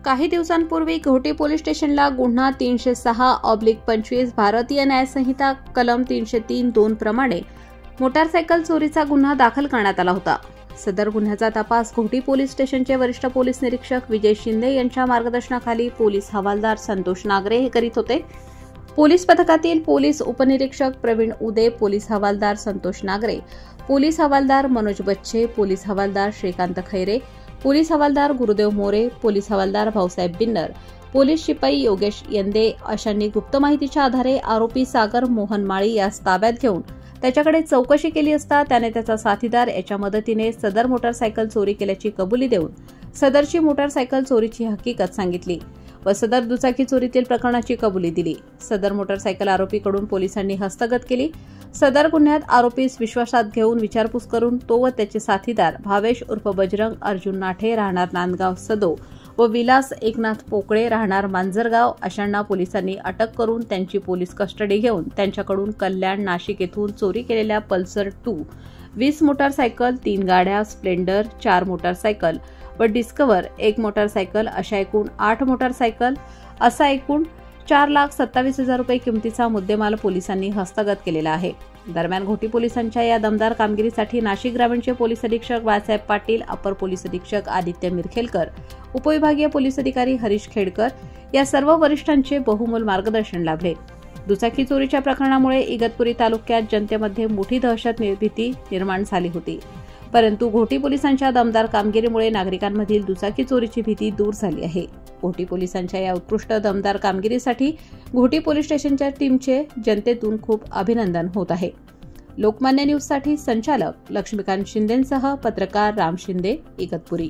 काही दिवसांपूर्वी घोटी पोलीस स्टेशनला गुन्हा 306/25 भारतीय न्याय संहिता कलम 303(2) प्रमाणे मोटारसायकल चोरीचा गुन्हा दाखल करण्यात आला होता। सदर गुन्ह्याचा तपास घोटी पोलीस स्टेशनचे वरिष्ठ पोलीस निरीक्षक विजय शिंदे यांच्या मार्गदर्शनाखाली पोलीस हवालदार संतोष नागरे हे करीत होते। पोलीस पथकातील पोलीस उपनिरीक्षक प्रवीण उदे, पोलीस हवालदार संतोष नागरे, पोलीस हवालदार मनोज बच्चे, पोलीस हवालदार श्रीकांत खैरे, पोलीस हवालदार गुरुदेव मोरे, पोलीस हवालदार भाऊसाहेब बिन्नर, पोलीस शिपाई योगेश यंदे अशांनी गुप्त माहितीच्या आधारे आरोपी सागर मोहन माळी यास ताब्यात घेऊन त्याच्याकडे चौकशी केली असता त्याने त्याचा साथीदार याच्या मदतीने सदर मोटारसायकल चोरी केल्याची कबुली देऊन सदरची मोटारसायकल चोरीची हकीकत सांगितली व सदर दुचाकी चोरीतील प्रकरणाची कबुली दिली। सदर मोटारसायकल आरोपीकडून पोलिसांनी हस्तगत केली। सदर गुन्ह्यात आरोपीस विश्वासात घेऊन विचारपूस करून तो व त्याचे साथीदार भावेश उर्फ बजरंग अर्जुन नाठे राहणार नांदगाव सदो व विलास एकनाथ पोकळे राहणार मांजरगाव अशांना पोलिसांनी अटक करून त्यांची पोलीस कस्टडी घेऊन त्यांच्याकडून कल्याण नाशिक येथून चोरी केलेल्या पल्सर 2, 20 मोटारसायकल, 3 गाड्या, स्प्लेंडर, 4 मोटारसायकल व डिस्कवर 1 मोटारसायकल अशा एकूण 8 मोटारसायकल असा एकूण 4,27,000 रुपये किमतीचा मुद्देमाल पोलिसांनी हस्तगत केलेला आहे। दरम्यान घोटी पोलिसांच्या या दमदार कामगिरीसाठी नाशिक ग्रामीणचे पोलीस अधीक्षक बाळासाहेब पाटील, अपर पोलीस अधीक्षक आदित्य मिरखेलकर, उपविभागीय पोलीस अधिकारी हरीश खेडकर या सर्व वरिष्ठांचे बहुमोल मार्गदर्शन लाभले। दुचाकी चोरीच्या प्रकरणामुळे इगतपुरी तालुक्यात जनतेमध्ये मोठी दहशत भीती निर्माण झाली होती, परंतु घोटी पोलिसांच्या दमदार कामगिरीमुळे नागरिकांमधील दुचाकी चोरीची भीती दूर झाली आहे। घोटी पोलिसांच्या या उत्कृष्ट दमदार कामगिरीसाठी घोटी पोलीस स्टेशनच्या टीमचे जनतेतून खूप अभिनंदन होत आहे। लोकमान्य न्यूजसाठी संचालक लक्ष्मीकांत शिंदेंसह पत्रकार राम शिंदे, इगतपुरी।